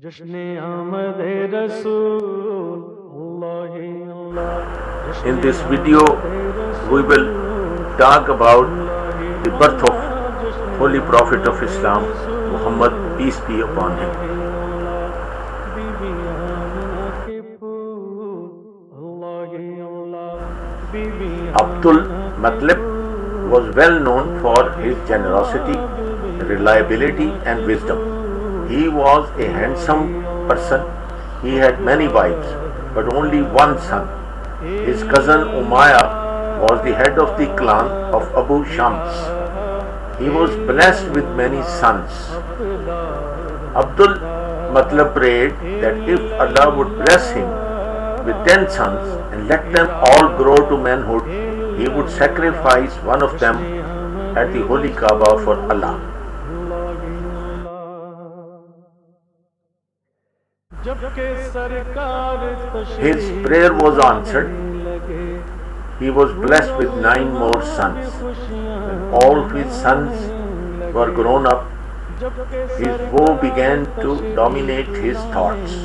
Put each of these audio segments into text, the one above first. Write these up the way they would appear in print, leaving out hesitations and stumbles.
जश्न आमद रसूल अल्लाह अल्लाह In जश्न this video, आमद we will रसूल talk about Allah the birth of अल्लाह जश्न Holy Prophet of आमद Islam, Muhammad, रसूल peace be upon him. अल्लाह अल्लाह बीबी आमना के फूल अल्लाह अल्लाह बीबी Abdul आमना के Matlab fool was well known for his Allah generosity, Bibi reliability, Amna and के wisdom. Fool He was a handsome Allah person. He had many wives, but only Allah one son. His cousin Umayyah was the head of the clan of Abu Shams. He was blessed with many sons. Abdul Matlab prayed that if Allah would bless him with 10 sons and let them all grow to manhood, he would sacrifice one of them at the Holy Kaaba for Allah. His prayer was answered. He was blessed with 9 more sons. When all his sons were grown up, his woe began to dominate his thoughts.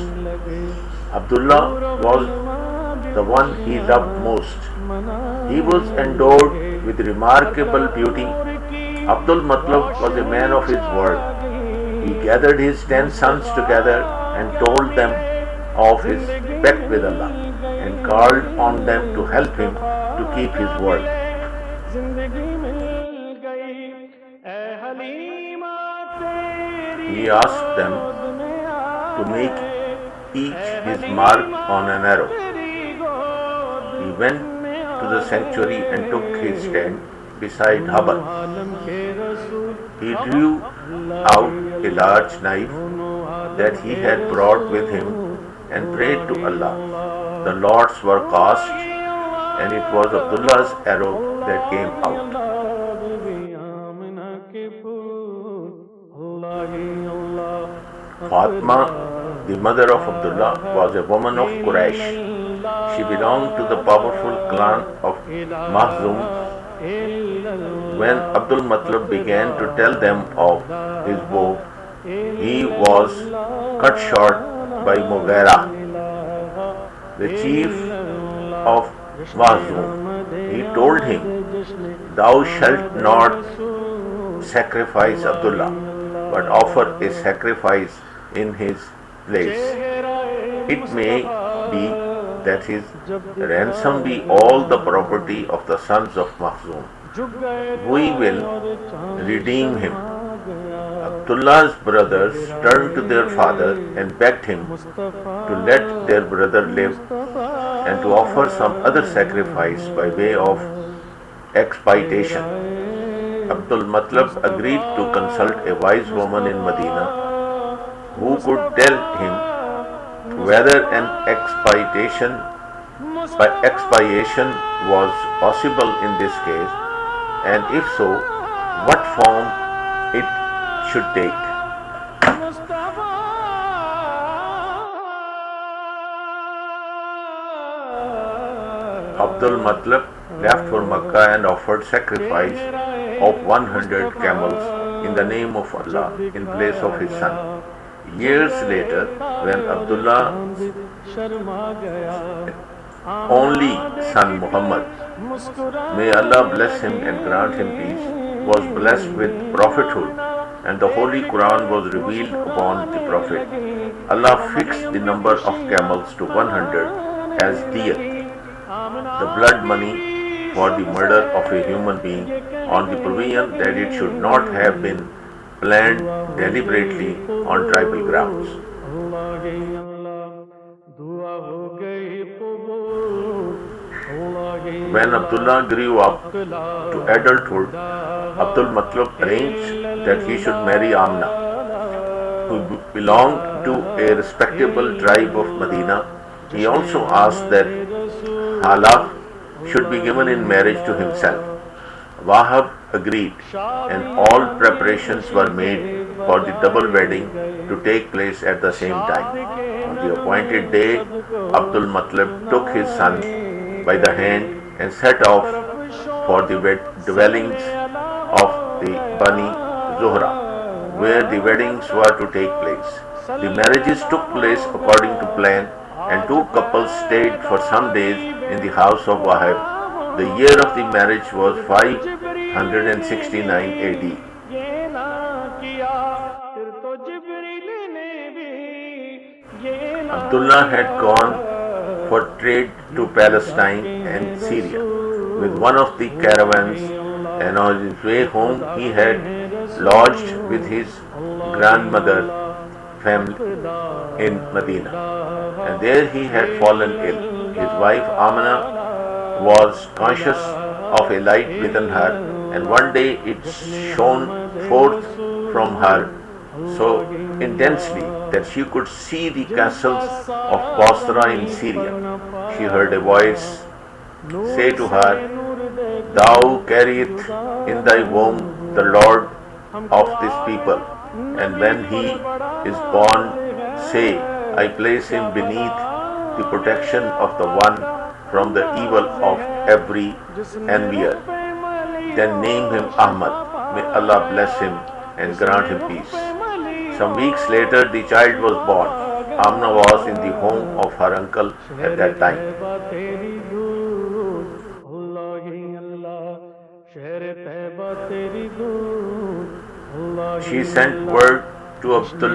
Abdullah was the one he loved most. He was endowed with remarkable beauty. Abdul Matlab was a man of his word. He gathered his 10 sons together and told them of his pact with Allah and called on them to help him to keep his word. He asked them to make each his mark on an arrow. He went to the sanctuary and took his stand beside Habar. He drew out a large knife that he had brought with him and prayed to Allah. The lots were cast, and it was Abdullah's arrow that came out. Fatma, the mother of Abdullah, was a woman of Quraysh. She belonged to the powerful clan of Mahzum. When Abdul Matlab began to tell them of his woe, he was cut short by Mughira, the chief of Mahzum. He told him, "Thou shalt not sacrifice Abdullah, but offer a sacrifice in his place. It may be that his ransom be all the property of the sons of Mahzum. We will redeem him." Abdullah's brothers turned to their father and begged him to let their brother live and to offer some other sacrifice by way of expiation. Abdul Matlab agreed to consult a wise woman in Medina who could tell him whether an expiation was possible in this case, and if so, what form it should take. Abdul Matlab left for Makkah and offered sacrifice of 100 camels in the name of Allah in place of his son. Years later, when Abdullah's only son Muhammad, may Allah bless him and grant him peace, was blessed with prophethood, and the Holy Quran was revealed upon the Prophet, Allah fixed the number of camels to 100 as diyat, the blood money for the murder of a human being, on the provision that it should not have been planned deliberately on tribal grounds. When Abdullah grew up to adulthood, Abdul Matlab arranged that he should marry Amna, who belonged to a respectable tribe of Medina. He also asked that Hala should be given in marriage to himself. Wahab agreed, and all preparations were made for the double wedding to take place at the same time. On the appointed day, Abdul Matlab took his son by the hand and set off for the dwellings of the Bani Zuhra, where the weddings were to take place. The marriages took place according to plan, and two couples stayed for some days in the house of Wahib. The year of the marriage was 569 AD. ये ना किया फिर तो जिब्रील ने भी ये ना Abdullah had gone for trade to Palestine and Syria with one of the caravans, and on his way home he had lodged with his grandmother family in Medina, and there he had fallen ill. His wife Amina was conscious of a light within her, and one day it shone forth from her so intensely that she could see the castles of Basra in Syria. She heard a voice say to her, "Thou carriest in thy womb the Lord of this people, and when he is born, say, I place him beneath the protection of the one from the evil of every envier. Then name him Ahmad. May Allah bless him and grant him peace." Some weeks later, the child was born. Amna was in the home of her uncle at that time. She sent word to Abdul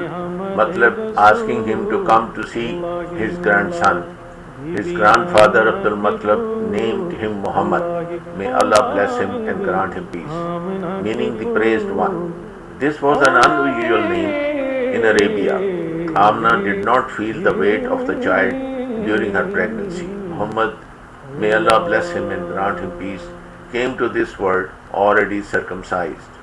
Matlab asking him to come to see his grandson. His grandfather Abdul Matlab named him Muhammad. May Allah bless him and grant him peace, meaning the praised one. This was an unusual name in Arabia. Amna did not feel the weight of the child during her pregnancy. Muhammad, may Allah bless him and grant him peace, came to this world already circumcised.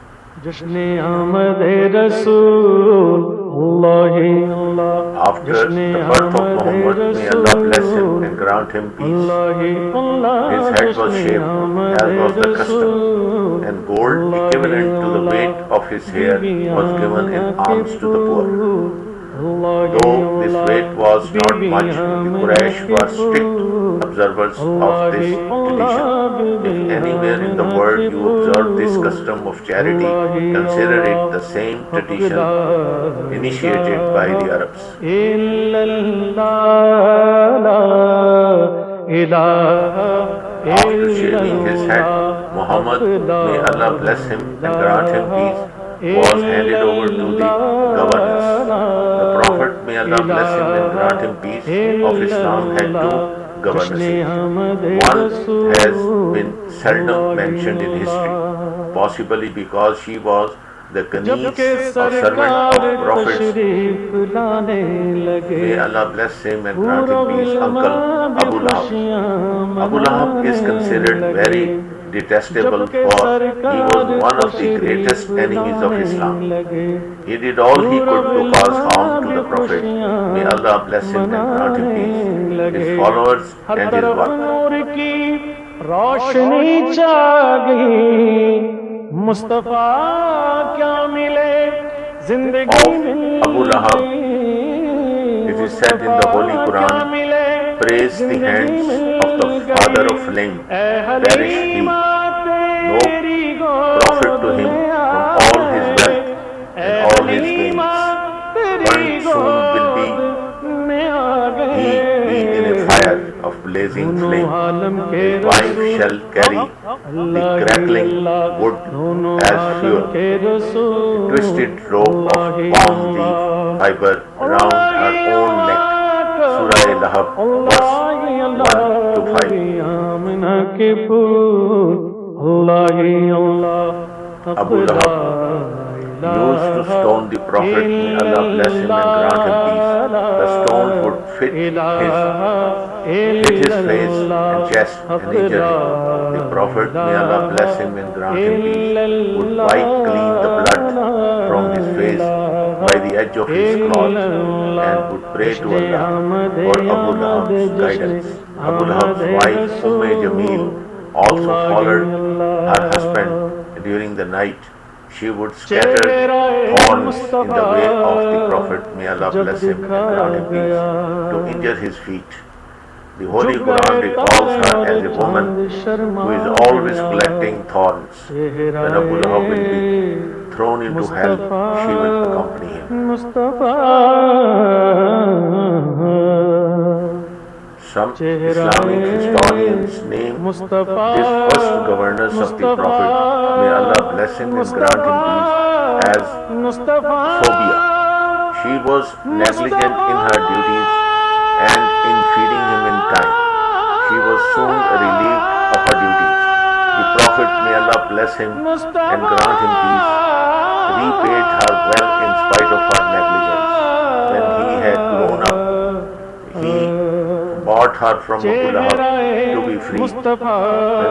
After the birth of Muhammad, may Allah bless him and grant him peace, his head was shaved, as was the custom, and gold equivalent to the weight of his hair was given in alms to the poor. Though this weight was not much, the Quraysh were strict observers of this tradition. If anywhere in the world you observe this custom of charity, consider it the same tradition initiated by the Arabs. After shaving his head, Muhammad, may Allah bless him and grant him peace, was handed over to the governess. The Prophet, may Allah bless him and grant him peace, of Islam had two governesses. One has been seldom mentioned in history, possibly because she was the Khanis or servant of prophets. May Allah bless him and grant him peace, uncle Abu Lahab. Abu Lahab is considered very detestable, for he was one of the greatest enemies of Islam. He did all he could to cause harm to the Prophet. May Allah bless him and grant him peace, his followers and his work. Mustafa क्या मिले जिंदगी Of Abu Lahab, it is said in the Holy Quran, praise the hands of the father of flame, perish he. No profit to him from all his wealth and all his gains. Burned soon will be he be in a fire of blazing flame. His wife shall carry the crackling wood as fuel. A twisted rope of palm leaf fiber round her own neck. Surah Lahab, verse 1 to 5. Abu Lahab used to stone the Prophet, may Allah bless him and grant him peace. The stone would hit his face and chest and injure him. The Prophet, may Allah bless him and grant him peace, would wipe clean the blood from his face by the edge of his cloth and would pray to Allah for Abu Lahab's guidance. Abu Lahab's wife, Jamil, also followed her husband during the night. She would scatter thorns in the way of the Prophet, may Allah bless him and grant him peace, to injure his feet. The Holy Quran recalls her as a woman who is always collecting thorns. When Abu Lahab will be thrown into hell, she will accompany him. Mustafa Some Islamic historians name this first governess of the Prophet, may Allah bless him and grant him peace, as Phobia. She was negligent in her duties and in feeding him in time. She was soon relieved of her duties. The Prophet, may Allah bless him and grant him peace, repaid her well in spite of her negligence. When he had grown up, he bought her from Abu Lahab to be free. When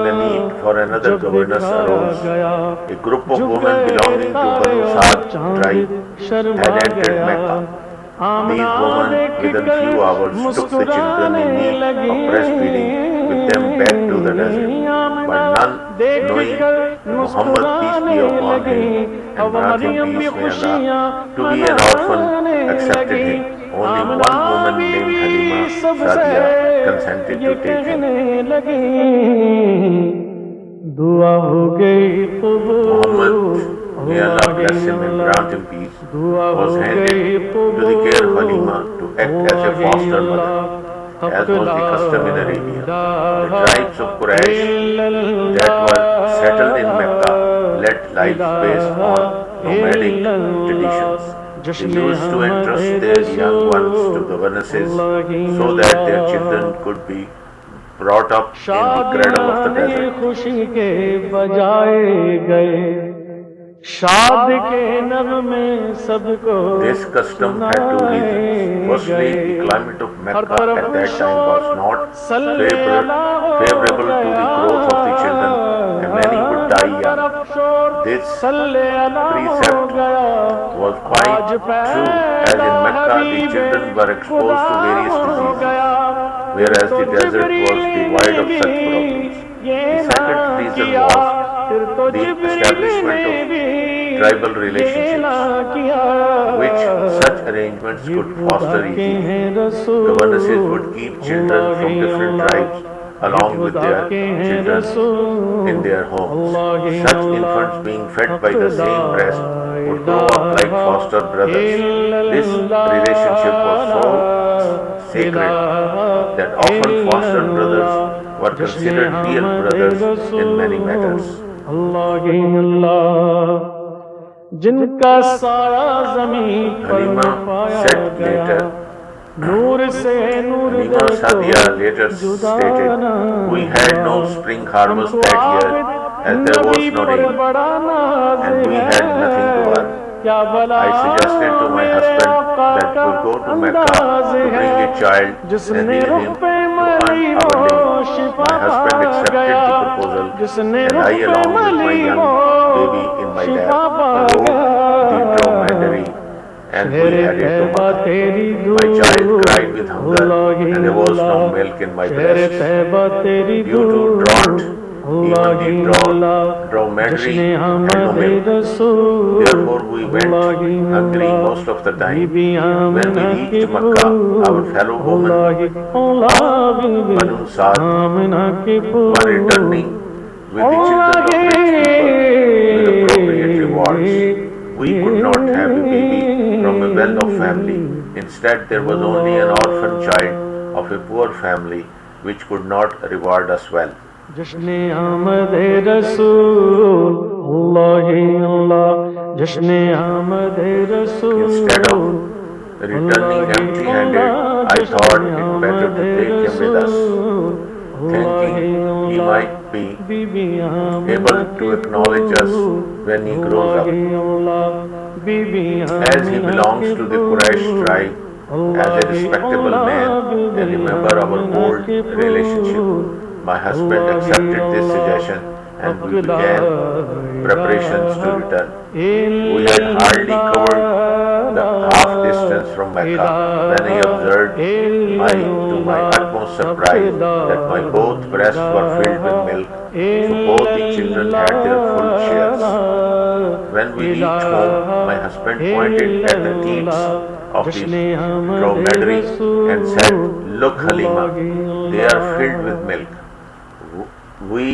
the need for another governess arose, a group of women belonging to Banu Sa'd tribe had entered Mecca. These women, within few hours, took the children in need of breastfeeding with them back to the desert. But none, knowing Muhammad, peace be upon him, and grant him peace, may Allah, to be an orphan, accepted him. Only one woman named Halima Sadiya consented to take him. Muhammad, may Allah bless him and grant him peace, was handed to the care of Halima to act as a foster mother, as was the custom in Arabia. The tribes of Quraysh that were settled in Mecca led lives based on nomadic traditions. They used to entrust their young ones to governesses so that their children could be brought up in the cradle of the desert. This custom had two reasons. Firstly, the climate of Mecca at that time was not favorable to the growth of the children, and many would die young. This precept was quite true, as in Mecca the children were exposed to various diseases, whereas the desert was devoid of such problems. The second reason was the establishment of tribal relationships, which such arrangements could foster easily. Governesses would keep children from different tribes along with their children in their homes. Such infants, being fed by the same breast, would grow up like foster brothers. This relationship was so sacred that often foster brothers were considered real brothers in many matters. Halima said later, Halima Sadiya later stated, "We had no spring harvest that year as there was no rain, and we had nothing to earn. I suggested to my husband that we go to Mecca to bring a child and leave him to earn our living. My husband accepted the proposal, and I, along with my young baby in my lap, rode the dromedary and we headed to Mecca. My child cried with hunger, and there was no milk in my breast. Due to drought, even the dromedary had no milk. Therefore we went hungry most of the time. When we reached Mecca, our fellow women of Banu Sa'd were returning with the children of rich people with appropriate rewards. We could not have a baby from a well-off family. Instead, there was only an orphan child of a poor family which could not reward us well. जश्ने आमदे रसूल अल्लाह अल्लाह जश्ने आमदे रसूल Instead of returning empty-handed, I thought it better to take him with us, thinking he might be able to acknowledge us when he grows up. As he belongs to the Quraysh tribe, as a respectable man and a member of our old relationship, my husband accepted this suggestion and we began preparations to return. We had hardly covered the half distance from Mecca when I observed, to my utmost surprise, that my both breasts were filled with milk, so both the children had their full shares. When we reached home, my husband pointed at the teats of the dromedary and said, "Look, Halima, they are filled with milk. we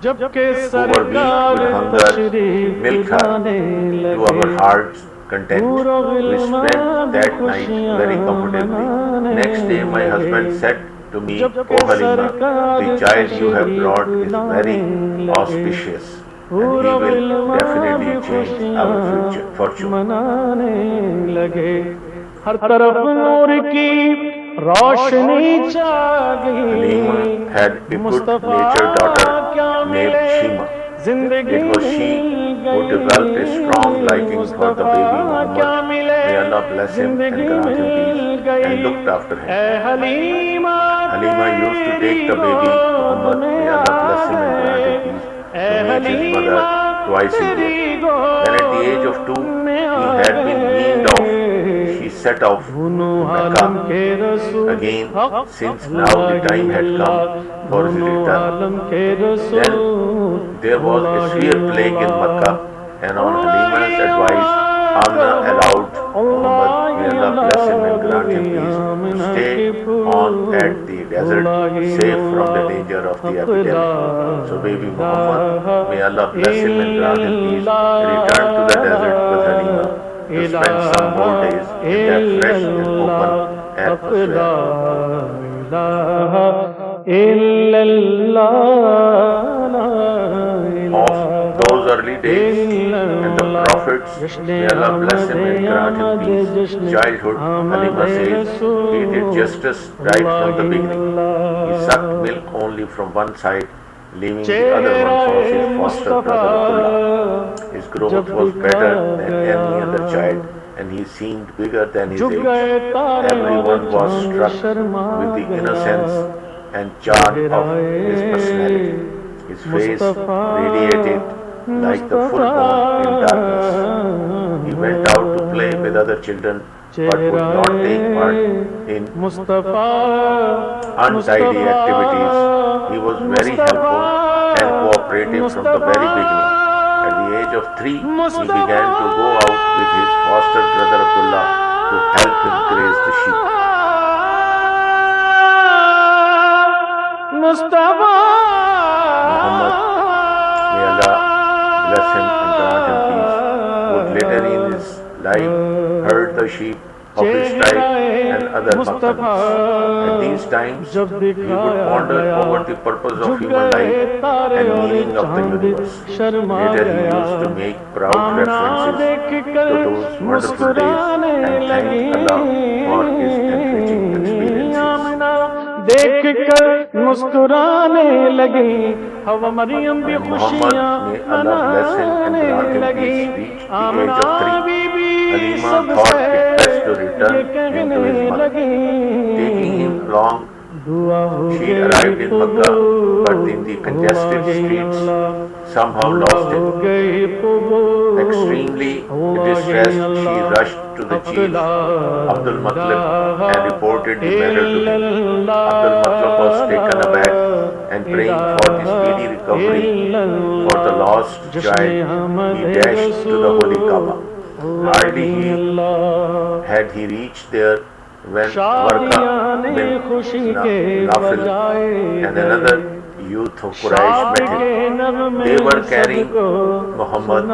जबकि who were weak सरकार with hunger तशरीफ milked her लाने to our लगे heart's content. हूरो We गिलमान spent भी that night खुशियां very comfortably. मनाने Next day, my लगे husband said to me, जबकि "O Halima, सरकार the child you have तशरीफ brought is लाने very लगे auspicious, and he हूरो will गिलमान definitely भी change खुशियां our fortune." मनाने लगे हर तरफ नूर की रोशनी छा Halima गई had a good Mustafa natured daughter क्या named मिले Shima. जिंदगी It was she mill who developed a strong गई liking for the baby Mustafa क्या Muhammad. मिले May Allah bless him and जिंदगी grant him मिल peace, गई and looked after him. I Halima Halima used to take the baby Muhammad, may Allah bless him and grant him peace, to meet his mother twice a year. When at the age of 2 he had been weaned off, she set off to Mecca again, since now the time had come for his return. Then there was a severe plague in Mecca, and on Halima's advice, Amna allowed Muhammad, may Allah bless him and grant him peace, to stay on at the desert, safe from the danger of the epidemic. So baby Muhammad, may Allah bless him and grant him peace, returned to the desert with Halima to spend some more days in that fresh and open atmosphere. Of those early days and the prophets, may Allah bless him and grant him peace, childhood, Halima says, he did justice right from the beginning. He sucked milk only from one side, leaving the other one for his foster brother Abdullah. His growth was better than any other child, and he seemed bigger than his age. Everyone was struck with the innocence and charm of his personality. His face radiated like the full moon in darkness. He went out to play with other children, but would not take part in untidy activities. He was very helpful and cooperative from the very beginning. At the age of 3, he began to go out with his foster brother Abdullah to help him graze the sheep. Muhammad, may Allah bless him and grant him peace, would later in his life herd the sheep of his tribe and other Makkans. At these times, he would ponder over the purpose of human life and meaning of the universe. Later, he used to make proud references to those wonderful days and thank Allah for his enriching experiences. देख कर मुस्कुराने लगी हवा मरियम भी When Muhammad, खुशियां may Allah bless him and मनाने grant him लगी peace, reached the age Amna of 3, Bibi Halima सबसे thought it best to return ये him कहने to his mother. लगी Taking him along, दुआ हो she गई arrived in Makkah, कबूल but in the congested streets, somehow lost हो him. गई कबूल Extremely distressed, she rushed to the chief, Abdul Muttalib, and reported the matter to him. Abdul Muttalib was taken aback and praying for the speedy recovery for the lost child. He dashed to the holy Kaaba. Hardly had he reached there when Warqa bin Nafil and another youth of Quraysh met him. They were carrying Muhammad,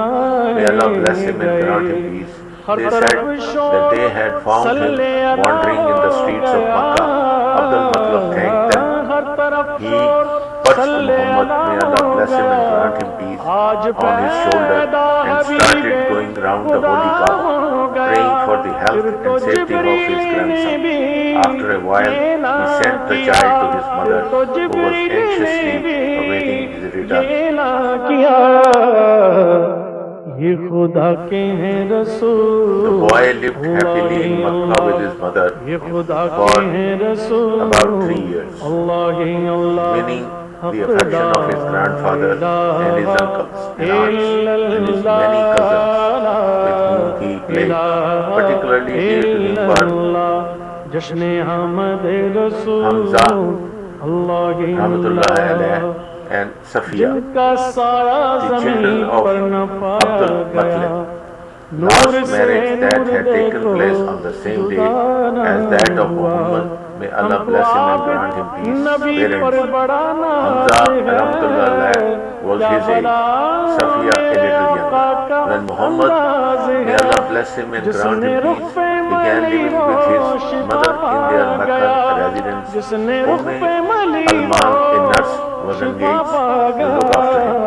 may Allah bless him and grant him peace. They said that they had found him wandering in the streets of Makkah. Abdul Muttalib thanked them. He perched Muhammad, may Allah bless him and grant him peace, on his shoulder and started going round the holy Kaaba, praying for the health and safety of his grandson. After a while, he sent the child to his mother, who was anxiously awaiting his return. ये खुदा के हैं The रसूल boy lived happily in Makkah with his mother ये खुदा के for हैं रसूल about 3 years, Allah he Allah winning the affection of his grandfather and his uncles and aunts and his many cousins with whom he played. Particularly dear to him were जश्न अहमद रसूल Hamza, Allah he Rahmatullah alayh, and Safiya, जिनका साया the children ज़मीन of पर न पाया Abdul गया Muttalib. Last marriage that had taken place on the same day as that of Muhammad may Allah bless him and grant him peace, नबी पर parents. बड़ा Hamza नाज Rahmatullah है was क्या his age, भला Safiya a little आका younger. का When Muhammad, अंदाज may है Allah bless him and grant जिसने him रुख peace, पे began मली living with his Rosh mother in their पा Mecca गया residence. जिसने रुख Umm पे मली Alman, a nurse, was Rosh engaged पा to look after him. गया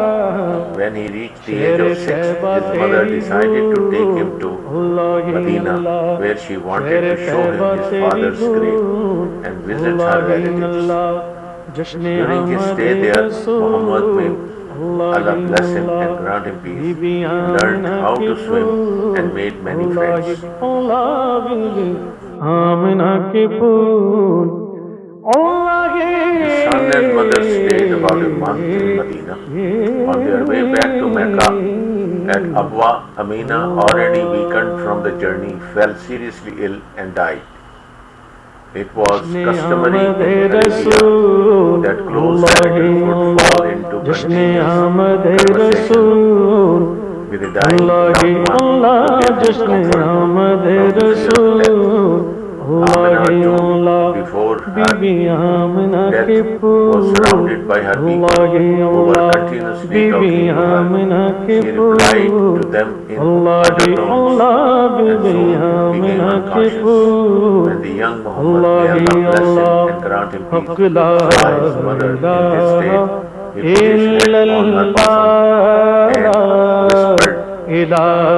When he reached the age शेर of 6, तैबा his mother तेरी decided to take him to Allah he Medina, Allah where she wanted शेर to show Taiba him his तेरी father's grave and visit her Allah he relatives. अल्लाह जश्न During his आमद stay there, रसूल Muhammad, may Allah Allah he bless him Allah and grant him peace, Bibi learned Amina how के to swim fool and made many Allah he friends. अल्लाह बीबी आमिना के फूल अल्लाह His son and mother stayed about a month in Medina. On their way back to Mecca, at Abwa, Amina, already weakened from the journey, fell seriously ill and died. It was customary in Arabia that close relatives would fall into continuous conversation with the dying loved one to give him comfort from the fear of death. Amina too, before her death, was surrounded by her people who were continuously talking to her. She replied to them in undertones and soon became unconscious. When the young Muhammad, may Allah bless him and grant him peace, saw his mother in this state, he put his head on her bosom and whispered plaintively,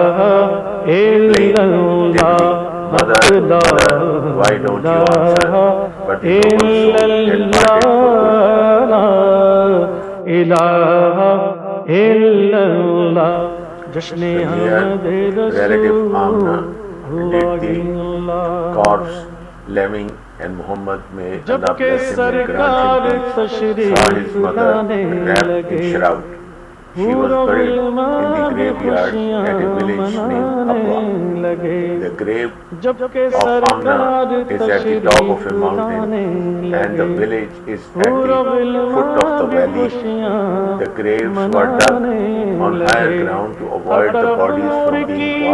Mother, mother, why don't you answer? But the noble soul had parted for good. The near relative Amna did the corpse, Lemming and Muhammad, may Allah bless him and grant him peace, saw his mother wrapped in shroud. She was buried in the graveyard at a village named Abwa. The grave of Amna is at the top of a mountain and the village is at the foot of the valley. The graves were dug on higher ground to avoid the bodies from being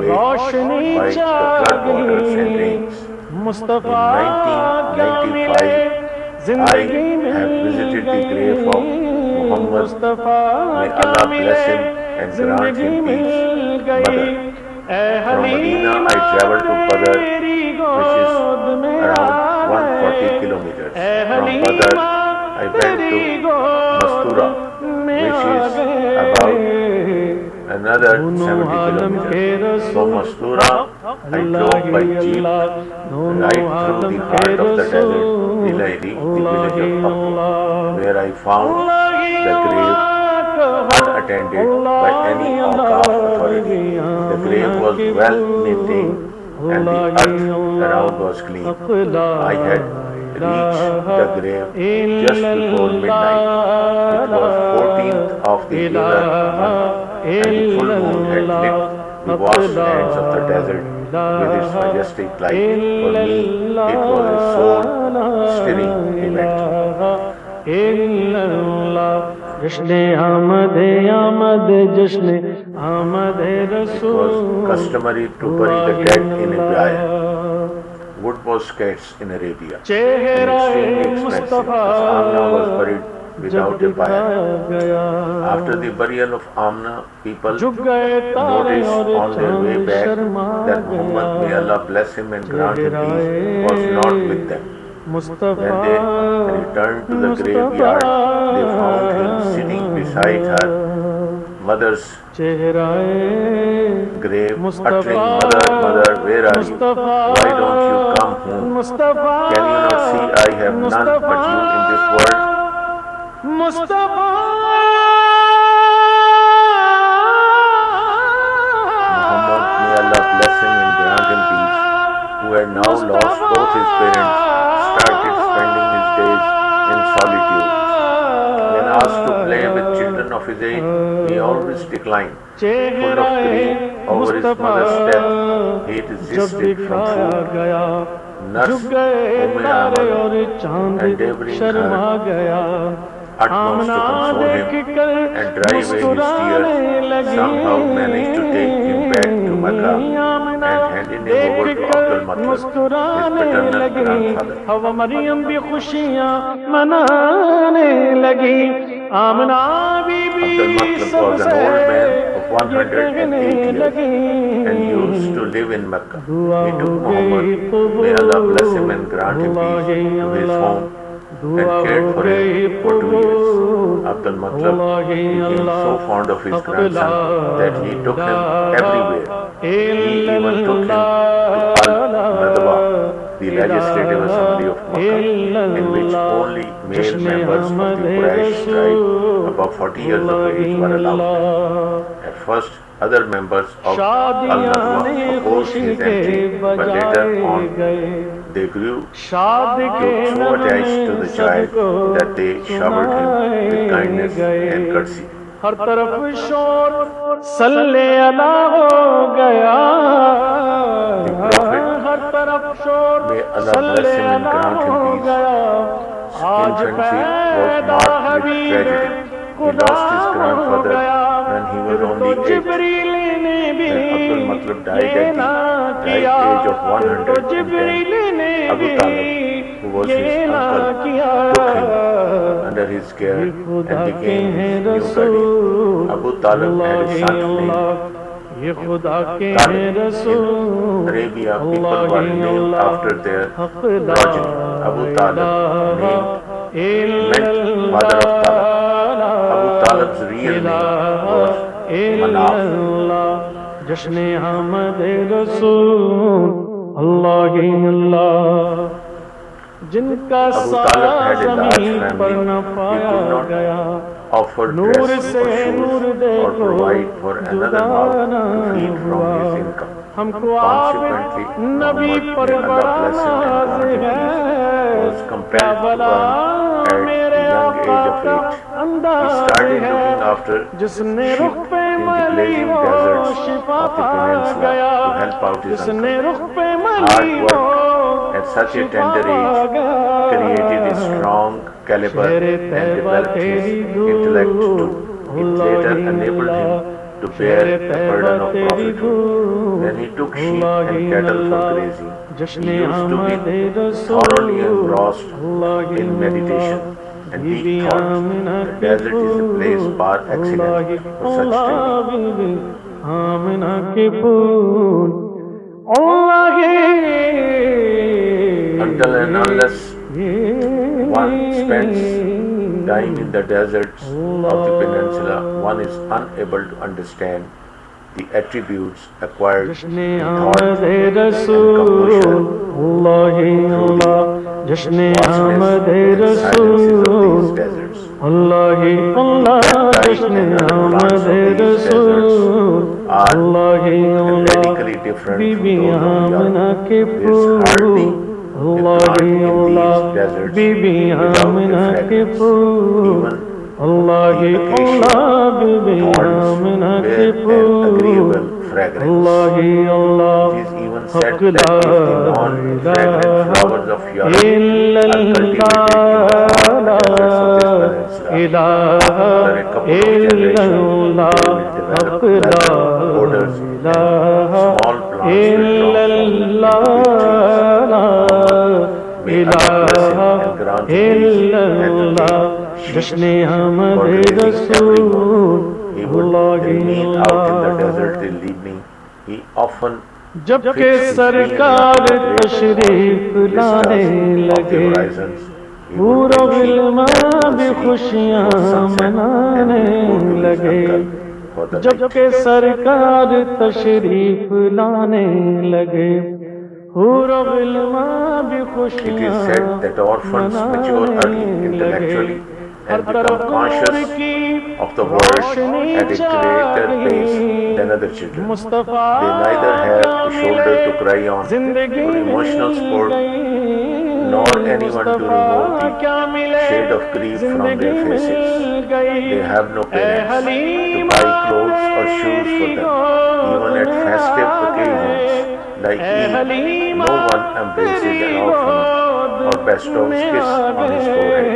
washed away by the flood waters and rains. In 1995, I have visited the grave of Muhammad. May Allah bless him and grant him peace. Mother. From Medina, I traveled to Badr, which is around 140 kilometers. From Badr, I went to Mastura, which is about another 70 kilometers. From Mastura, I drove by jeep right through the heart of the desert till I reached the village of Abwa, where I found the grave unattended by any Awqaf authority. The grave was well maintained and the earth around was clean. I had reached the grave just before midnight. It was 14th of the lunar month and the full moon had lit the vast lands of the desert with its majestic light. For me, it was a soul-stirring event. जश्न आमद जश्न आमद It was customary to bury the dead in a pyre. Wood was scarce in Arabia and extremely expensive. Thus Amna was buried without a pyre. After the burial of Amna, people noticed on their way back that Muhammad, may Allah bless him and grant him peace, was not with them. When they returned to the graveyard, they found him sitting beside her mother's grave, uttering, Mother, mother, where are you? Why don't you come home? Can you not see I have none but you in this world? Muhammad, may Allah bless him and grant him peace, who had now lost both his parents, started spending his days in solitude. When asked to play with children of his age, he always declined. Full of grief over his mother's death, he desisted from food. Nurse Umm Aman, endeavoring her utmost to console him and drive away his tears, somehow managed to take him back to Mecca and handed him over to Abdul Matlab, his मुस्कुराने paternal लगी, grandfather. हवा मरियम भी खुशियाँ मनाने लगी, आमना बीबी Abdul Matlab was an सबसे old man of ये 108 कहने years लगी, and used to live in Mecca. दुआ He took हो Muhammad, गई may Allah bless him कबूल, and grant him Allah peace, he to his Allah, home and दुआ cared हो for गई him for 2 years. कबूल, Abdul Matlab Allah he became Allah, so fond of his हक़ grandson that he took him everywhere. He even took him to Al-Nadwa, the legislative assembly of Makkah, in which only male members of the Quraysh tribe above 40 years of age were allowed. At first, other members of Al-Nadwa opposed his entry, but later on they grew so attached to the child that they showered him with kindness and courtesy. हर तरफ शोर सल्ले अला हो गया, हर तरफ शोर May Allah सल्ले bless him and अला grant him हो peace. गया, आज Infancy was पैदा marked with Habib tragedy. He खुदा lost his हो grandfather गया, when he was फिर तो only 8. जिब्रील ने भी When Abdul Matlab died ये at ना the किया, ripe age of फिर तो 110, जिब्रील ने Abu भी Talib, who was his ये ना uncle, किया, took him under his care and became his new guardian. Abu Talib had a son named ये खुदा के हैं Talib. रसूल, In Arabia, people were named after their progeny. Abu Talib meant father of Talib. Abu Talib's real name was Manaf. जश्न अहमद रसूल, अल्लाह ही अल्लाह, जिनका Abu Talib साया had a large ज़मीन पर family. न He पाया could not गया, offer नूर dress से or नूर shoes or देखो provide for another mouth जुदा to feed न from हुआ, his income. हमको आप Consequently, नबी Muhammad, पर may Allah बड़ा bless him and नाज grant him है, peace, was क्या compelled to भला earn at the मेरे young आका age of का 8. He अंदाज started है, looking after जिसने sheep रुख पे in the मली blazing वो deserts शिफा of the पा peninsula गया, to help out his जिसने uncle. रुख पे Hard मली वो work at such a Shifa tender पा age गया, created a strong caliber Shere and Taiba developed his तेरी intellect दूर, too. It later enabled him to bear Shere the Taiba burden of तेरी prophethood. दूर, When he took sheep and cattle for grazing, जश्न he used to Ahmad be रसूल, thoroughly engrossed Allah he in meditation and deep thought. The desert is a place par excellence for such training. आमना के फूल, Until and unless one spends time in the deserts of the peninsula, one is unable to understand the attributes acquired जश्न in Ahmad thought and रसूल, composure अल्लाह ही अल्लाह, जश्न Ahmad vastness and silences of रसूल, these deserts. अल्लाह ही अल्लाह, जश्न अहमद रसूल, अल्लाह ही अल्लाह, Radically different Bibi from those of Amna Europe. के There's fool, hardly a Allah plant he in Allah, these deserts Bibi without a आमना के fragrance. Fool, Even Allah he the acacia Allah, Bibi thorns Amna bear के an fool, agreeable fragrance. Allah he Allah, It is even said that if the non-fragrant flowers of Europe are cultivated in the hot deserts of this peninsula, after a couple of generations, they will develop pleasant odors and small plants will blossom into big trees. May Allah bless him and grant him peace and the जश्न sheep Ahmad for grazing every रसूल, morning. He would Allah remain out in the desert till evening. He often जब के सरकार तशरीफ लाने लगे, पूरा गिलमा भी खुशियाँ मनाने लगे, जब के सरकार तशरीफ लाने लगे, पूरा गिलमा भी It is खुशियाँ said that orphans mature early intellectually and become conscious of the world at a greater pace than other children. They neither have a shoulder to cry on or emotional support, nor anyone to remove the shade of grief from their faces. They have no parents to buy clothes or shoes for them. Even at festive occasions, like I Eve, Halima no one embraces तेरी an orphan गोद or bestows में kiss uh on his forehead.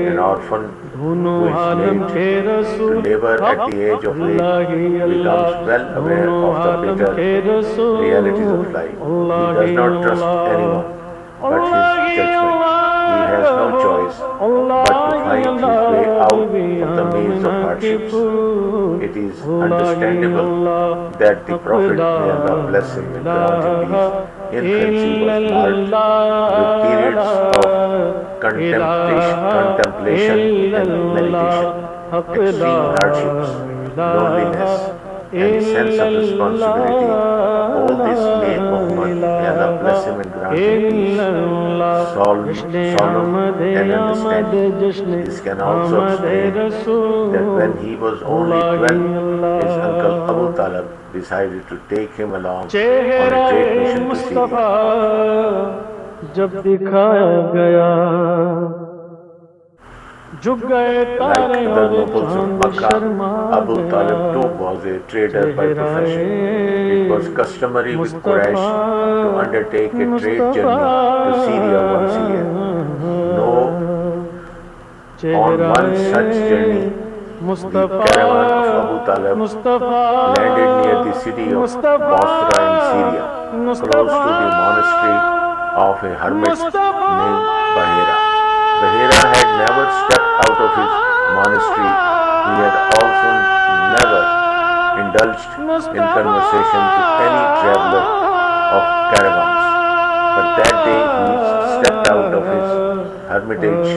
An गए orphan दोनों who is Alam made के to रसूल labor at the age of 8 Allah he Allah becomes well aware दोनों of the Alam bitter के रसूल realities of life. He Allah does he not trust Allah anyone but Allah his he judgment. He has no Allah choice Allah but to he find his way Allah out of the maze Amna of के hardships. Fool It is Allah he understandable Allah that the Prophet, La may Allah bless him and grant him peace, infancy was marked with periods of contemplation and meditation, extreme hardships, loneliness, and sense of responsibility. All this made Muhammad, may Allah bless him and grant him peace, solemn and understanding. This can also explain that when he was only 12, his uncle Abu Talib decided to take him along on a great mission to Syria. जब दिखाया गया झुक गए Like तारे the और nobles of चांद Makkah, Sharma Abu Talib too was a trader by profession. It was customary with Quraysh to undertake a trade journey to Syria once a year. On one such journey, the caravan of Abu Talib landed near the city of Basra in Syria, close to the monastery of a hermit named Bahira. Bahira had never stepped out of his monastery. He had also never indulged in conversation to any traveler of caravans. But that day he stepped out of his hermitage.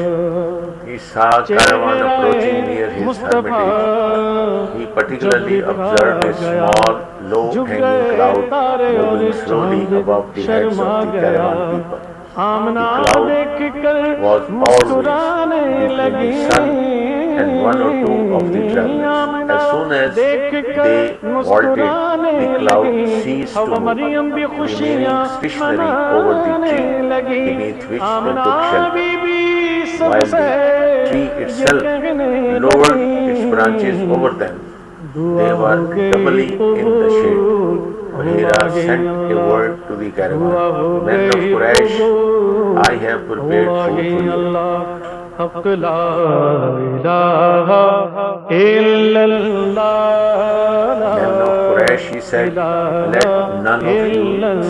He saw a caravan approaching near his hermitage. He particularly observed a small, low-hanging cloud moving slowly above the heads of the caravan people. The cloud was always between the sun and one or two of the travelers. As soon as they vaulted, the cloud ceased to move, remaining stationary over the tree beneath which they took shelter, while the tree itself lowered its branches over them. They were doubly in the shade. Bahira sent a word to the caravan. Men of Quraysh, I have prepared food for you. हक ला इलाहा इल्लल्लाह Men of Quraysh, he said, let none of you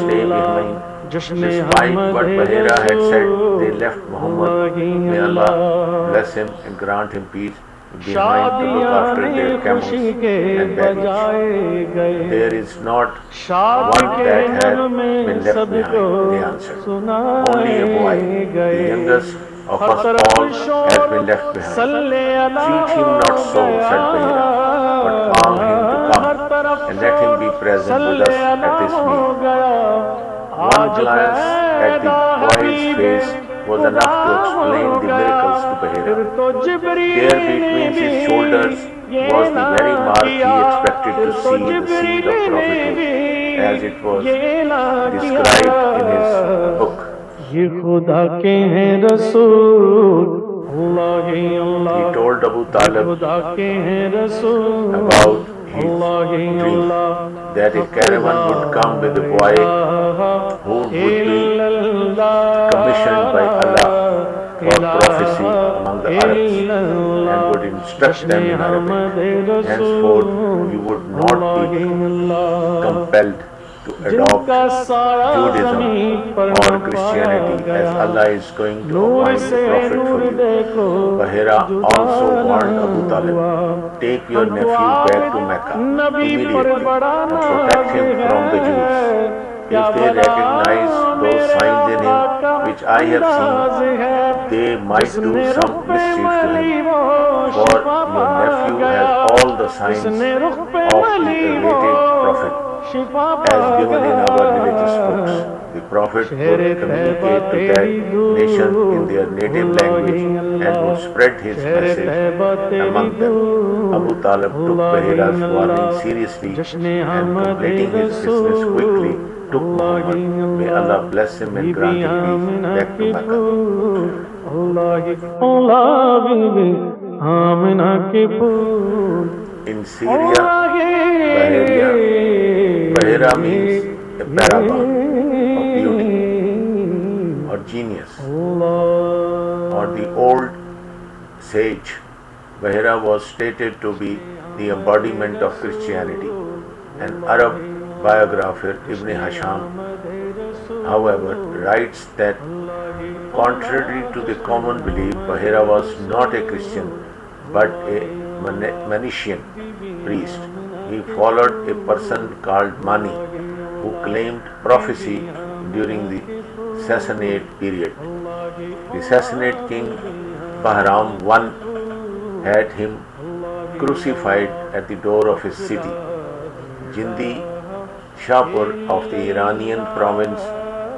stay behind. Despite what Bahira had said, they left Muhammad, may Allah bless him and grant him peace, behind to look after their camels and baggage. There is not one that had been left behind, they answered. Only a boy, the youngest of us all, has been left behind. Treat him not so, said Bahira, but call him to come and let him be present with us at this meal. One glance at the boy's face was enough to explain the miracles to Bahira. There between his shoulders was the very mark he expected to see the seed of prophethood, as it was described in his book. ये खुदा के हैं रसूल He told Abu Talib खुदा के हैं रसूल about his dream, that a caravan would come with a boy who would be commissioned by Allah for prophecy among the Arabs and would instruct them in Arabic. Henceforth, you would not be compelled to adopt Judaism or Christianity, as Allah is going to appoint a prophet for you. Bahira also warned Abu Talib, take your nephew back to Mecca immediately and protect him from the Jews. If they recognize those signs in him which I have seen, they might do some mischief to him. For your nephew has all the signs of the awaited prophet, as given in our religious books. The prophet would communicate to that nation in their native language and would spread his message among them. Abu Talib took Bahira's warning seriously and, completing his business quickly, took Muhammad, may Allah bless him and grant him peace, back to Mecca. In Syria, Bahira means a paragon of beauty or genius. Or the old sage Bahira was stated to be the embodiment of Christianity. An Arab biographer, Ibn Hisham, however, writes that contrary to the common belief, Bahira was not a Christian but a Manichaean priest. He followed a person called Mani who claimed prophecy during the Sassanid period. The Sassanid king Bahram I had him crucified at the door of his city. Jindi Shahpur of the Iranian province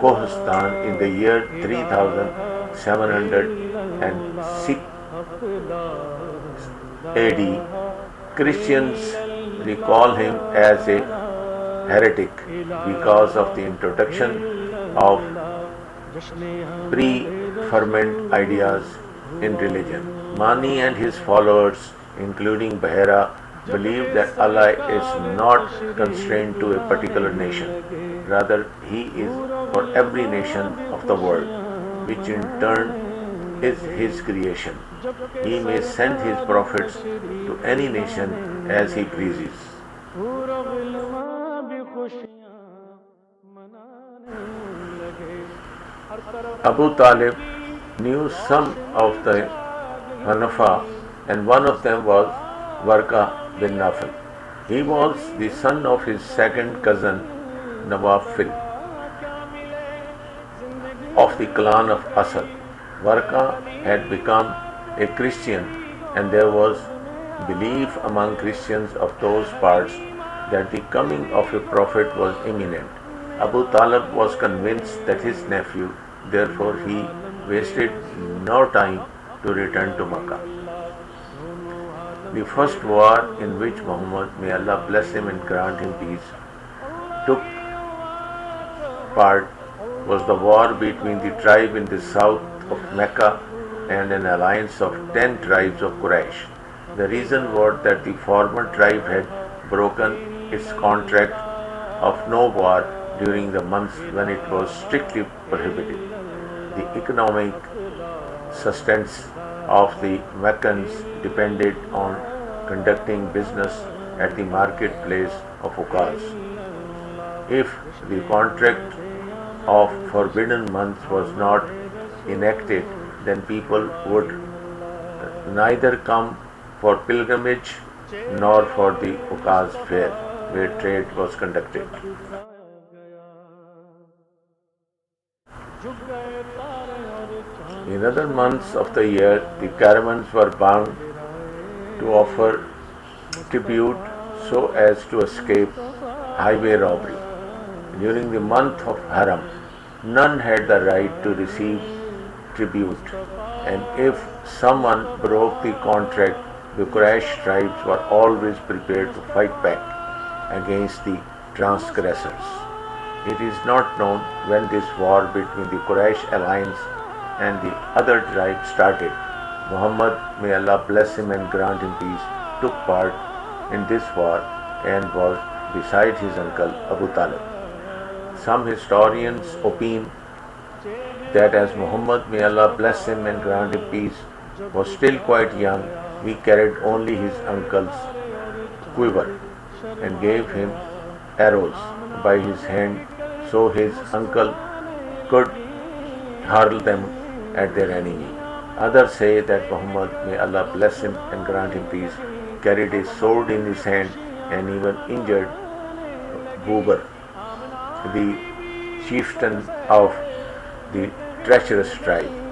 Khohestan in the year 3706 AD. Christians recall him as a heretic because of the introduction of pre-ferment ideas in religion. Mani and his followers, including Bahira, believe that Allah is not constrained to a particular nation. Rather, He is for every nation of the world, which in turn is His creation. He may send His prophets to any nation as He pleases. Abu Talib knew some of the Hanafa, and one of them was Warqa bin Nawfal. He was the son of his second cousin Nawafil of the clan of Asad. Warqa had become a Christian, and there was belief among Christians of those parts that the coming of a prophet was imminent. Abu Talib was convinced that his nephew, therefore he wasted no time to return to Makkah. The first war in which Muhammad, may Allah bless him and grant him peace, took part was the war between the tribe in the south of Mecca and an alliance of 10 tribes of Quraysh. The reason was that the former tribe had broken its contract of no war during the months when it was strictly prohibited. The economic sustenance of the Meccans depended on conducting business at the marketplace of Ukaz. If the contract of forbidden months was not enacted, then people would neither come for pilgrimage nor for the Ukaz fair, where trade was conducted. In other months of the year, the caravans were bound to offer tribute so as to escape highway robbery. During the month of Haram, none had the right to receive tribute, and if someone broke the contract, the Quraysh tribes were always prepared to fight back against the transgressors. It is not known when this war between the Quraysh alliance and the other tribes started. Muhammad, may Allah bless him and grant him peace, took part in this war and was beside his uncle Abu Talib. Some historians opine that as Muhammad, may Allah bless him and grant him peace, was still quite young, he carried only his uncle's quiver and gave him arrows by his hand so his uncle could hurl them at their enemy. Others say that Muhammad, may Allah bless him and grant him peace, carried a sword in his hand and even injured Bubar, the chieftain of the treacherous tribe.